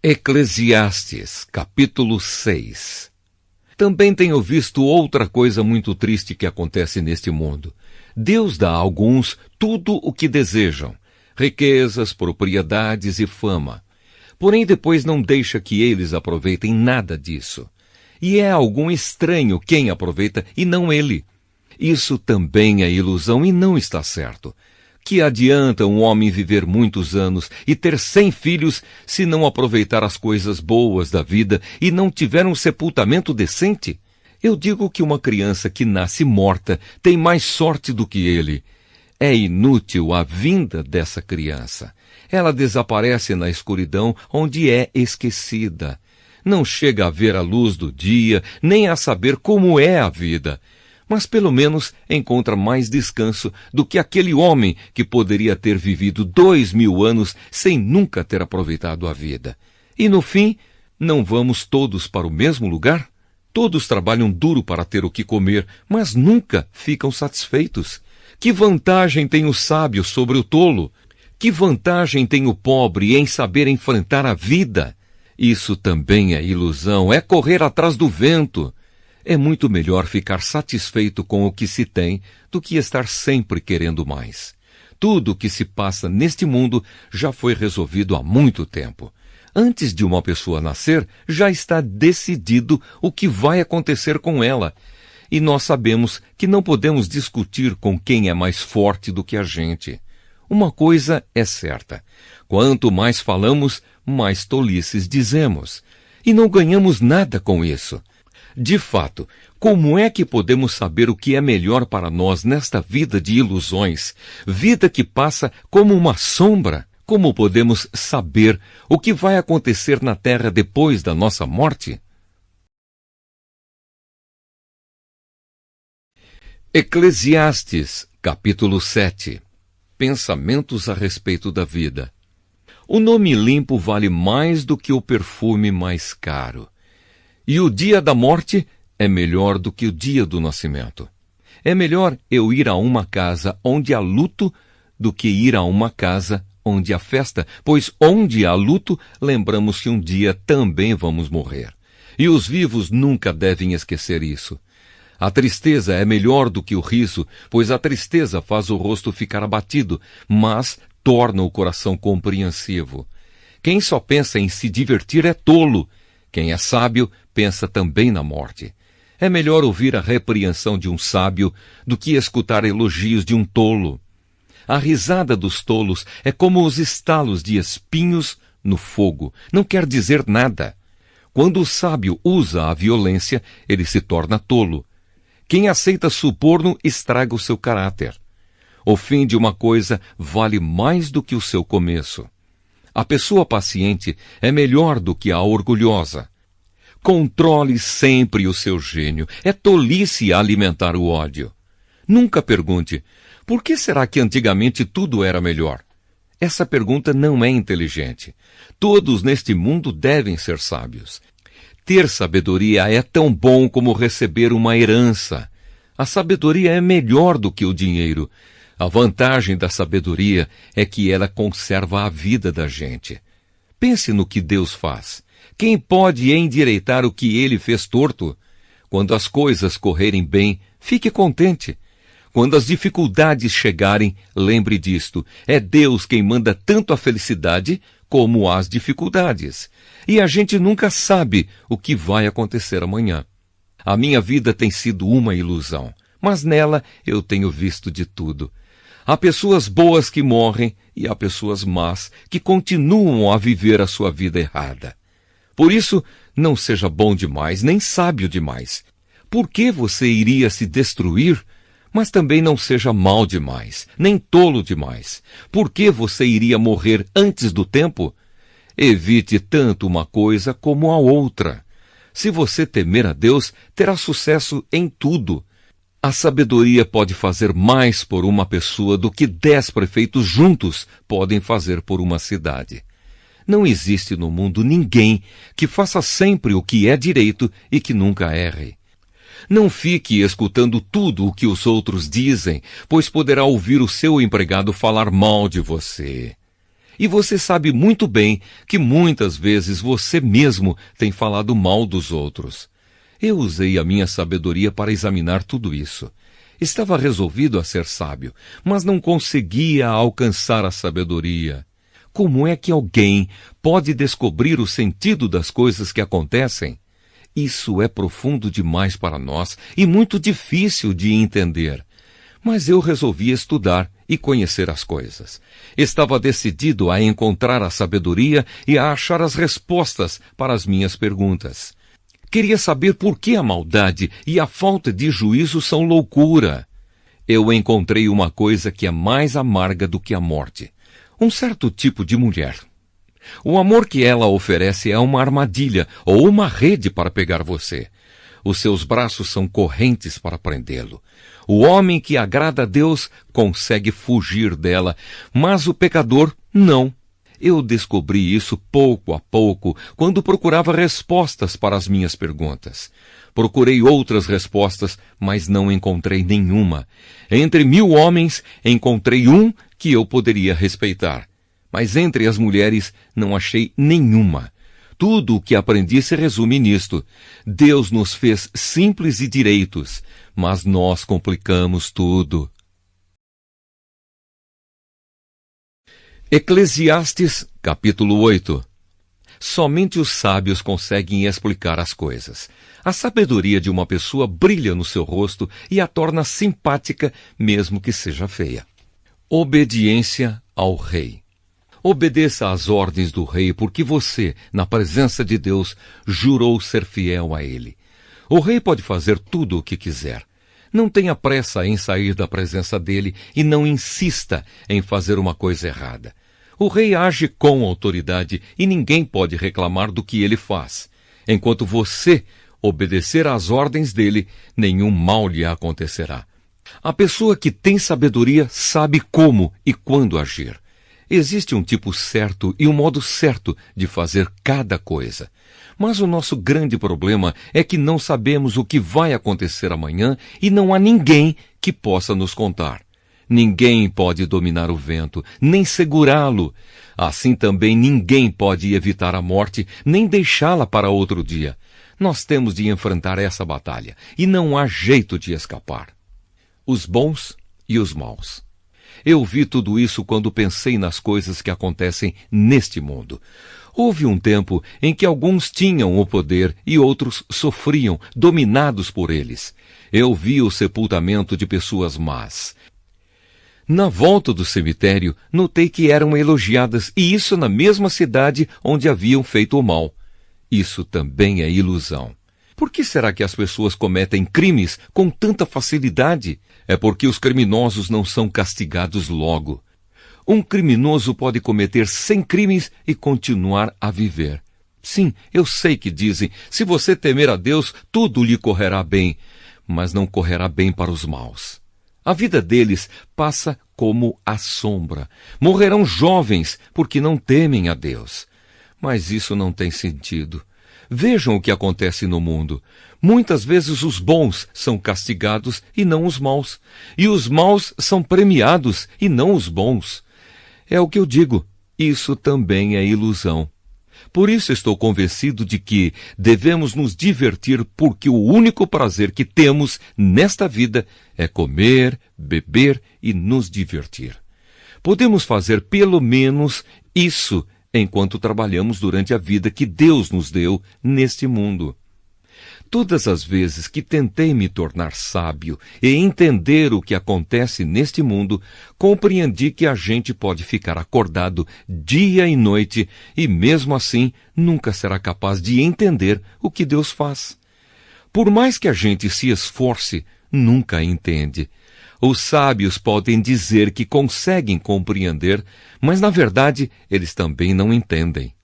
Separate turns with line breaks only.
Eclesiastes, capítulo 6. Também tenho visto outra coisa muito triste que acontece neste mundo. Deus dá a alguns tudo o que desejam, riquezas, propriedades e fama. Porém, depois não deixa que eles aproveitem nada disso. E é algum estranho quem aproveita e não ele. Isso também é ilusão e não está certo. Que adianta um homem viver muitos anos e ter 100 filhos se não aproveitar as coisas boas da vida e não tiver um sepultamento decente? Eu digo que uma criança que nasce morta tem mais sorte do que ele. É inútil a vinda dessa criança. Ela desaparece na escuridão onde é esquecida. Não chega a ver a luz do dia, nem a saber como é a vida. Mas pelo menos encontra mais descanso do que aquele homem que poderia ter vivido 2000 anos sem nunca ter aproveitado a vida. E no fim, não vamos todos para o mesmo lugar? Todos trabalham duro para ter o que comer, mas nunca ficam satisfeitos. Que vantagem tem o sábio sobre o tolo? Que vantagem tem o pobre em saber enfrentar a vida? Isso também é ilusão, é correr atrás do vento. É muito melhor ficar satisfeito com o que se tem do que estar sempre querendo mais. Tudo o que se passa neste mundo já foi resolvido há muito tempo. Antes de uma pessoa nascer, já está decidido o que vai acontecer com ela. E nós sabemos que não podemos discutir com quem é mais forte do que a gente. Uma coisa é certa: quanto mais falamos, mais tolices dizemos. E não ganhamos nada com isso. De fato, como é que podemos saber o que é melhor para nós nesta vida de ilusões, vida que passa como uma sombra? Como podemos saber o que vai acontecer na terra depois da nossa morte? Eclesiastes, capítulo 7. Pensamentos a respeito da vida. O nome limpo vale mais do que o perfume mais caro. E o dia da morte é melhor do que o dia do nascimento. É melhor eu ir a uma casa onde há luto do que ir a uma casa onde há festa, pois onde há luto, lembramos que um dia também vamos morrer. E os vivos nunca devem esquecer isso. A tristeza é melhor do que o riso, pois a tristeza faz o rosto ficar abatido, mas torna o coração compreensivo. Quem só pensa em se divertir é tolo. Quem é sábio pensa também na morte. É melhor ouvir a repreensão de um sábio do que escutar elogios de um tolo. A risada dos tolos é como os estalos de espinhos no fogo. Não quer dizer nada. Quando o sábio usa a violência, ele se torna tolo. Quem aceita suborno estraga o seu caráter. O fim de uma coisa vale mais do que o seu começo. A pessoa paciente é melhor do que a orgulhosa. Controle sempre o seu gênio. É tolice alimentar o ódio. Nunca pergunte: por que será que antigamente tudo era melhor? Essa pergunta não é inteligente. Todos neste mundo devem ser sábios. Ter sabedoria é tão bom como receber uma herança. A sabedoria é melhor do que o dinheiro. A vantagem da sabedoria é que ela conserva a vida da gente. Pense no que Deus faz. Quem pode endireitar o que ele fez torto? Quando as coisas correrem bem, fique contente. Quando as dificuldades chegarem, lembre disto: é Deus quem manda tanto a felicidade como as dificuldades. E a gente nunca sabe o que vai acontecer amanhã. A minha vida tem sido uma ilusão, mas nela eu tenho visto de tudo. Há pessoas boas que morrem e há pessoas más que continuam a viver a sua vida errada. Por isso, não seja bom demais, nem sábio demais. Por que você iria se destruir? Mas também não seja mau demais, nem tolo demais. Por que você iria morrer antes do tempo? Evite tanto uma coisa como a outra. Se você temer a Deus, terá sucesso em tudo. A sabedoria pode fazer mais por uma pessoa do que 10 prefeitos juntos podem fazer por uma cidade. Não existe no mundo ninguém que faça sempre o que é direito e que nunca erre. Não fique escutando tudo o que os outros dizem, pois poderá ouvir o seu empregado falar mal de você. E você sabe muito bem que muitas vezes você mesmo tem falado mal dos outros. Eu usei a minha sabedoria para examinar tudo isso. Estava resolvido a ser sábio, mas não conseguia alcançar a sabedoria. Como é que alguém pode descobrir o sentido das coisas que acontecem? Isso é profundo demais para nós e muito difícil de entender. Mas eu resolvi estudar e conhecer as coisas. Estava decidido a encontrar a sabedoria e a achar as respostas para as minhas perguntas. Queria saber por que a maldade e a falta de juízo são loucura. Eu encontrei uma coisa que é mais amarga do que a morte. Um certo tipo de mulher. O amor que ela oferece é uma armadilha ou uma rede para pegar você. Os seus braços são correntes para prendê-lo. O homem que agrada a Deus consegue fugir dela, mas o pecador não. Eu descobri isso pouco a pouco, quando procurava respostas para as minhas perguntas. Procurei outras respostas, mas não encontrei nenhuma. Entre 1000 homens, encontrei um que eu poderia respeitar. Mas entre as mulheres, não achei nenhuma. Tudo o que aprendi se resume nisto. Deus nos fez simples e direitos, mas nós complicamos tudo. Eclesiastes, capítulo 8. Somente os sábios conseguem explicar as coisas. A sabedoria de uma pessoa brilha no seu rosto e a torna simpática, mesmo que seja feia. Obediência ao rei. Obedeça às ordens do rei, porque você, na presença de Deus, jurou ser fiel a ele. O rei pode fazer tudo o que quiser. Não tenha pressa em sair da presença dele e não insista em fazer uma coisa errada. O rei age com autoridade e ninguém pode reclamar do que ele faz. Enquanto você obedecer às ordens dele, nenhum mal lhe acontecerá. A pessoa que tem sabedoria sabe como e quando agir. Existe um tipo certo e um modo certo de fazer cada coisa. Mas o nosso grande problema é que não sabemos o que vai acontecer amanhã e não há ninguém que possa nos contar. Ninguém pode dominar o vento, nem segurá-lo. Assim também ninguém pode evitar a morte, nem deixá-la para outro dia. Nós temos de enfrentar essa batalha, e não há jeito de escapar. Os bons e os maus. Eu vi tudo isso quando pensei nas coisas que acontecem neste mundo. Houve um tempo em que alguns tinham o poder e outros sofriam, dominados por eles. Eu vi o sepultamento de pessoas más. Na volta do cemitério, notei que eram elogiadas, e isso na mesma cidade onde haviam feito o mal. Isso também é ilusão. Por que será que as pessoas cometem crimes com tanta facilidade? É porque os criminosos não são castigados logo. Um criminoso pode cometer 100 crimes e continuar a viver. Sim, eu sei que dizem, se você temer a Deus, tudo lhe correrá bem, mas não correrá bem para os maus. A vida deles passa como a sombra. Morrerão jovens porque não temem a Deus. Mas isso não tem sentido. Vejam o que acontece no mundo. Muitas vezes os bons são castigados e não os maus. E os maus são premiados e não os bons. É o que eu digo. Isso também é ilusão. Por isso estou convencido de que devemos nos divertir, porque o único prazer que temos nesta vida é comer, beber e nos divertir. Podemos fazer pelo menos isso enquanto trabalhamos durante a vida que Deus nos deu neste mundo. Todas as vezes que tentei me tornar sábio e entender o que acontece neste mundo, compreendi que a gente pode ficar acordado dia e noite e, mesmo assim, nunca será capaz de entender o que Deus faz. Por mais que a gente se esforce, nunca entende. Os sábios podem dizer que conseguem compreender, mas, na verdade, eles também não entendem.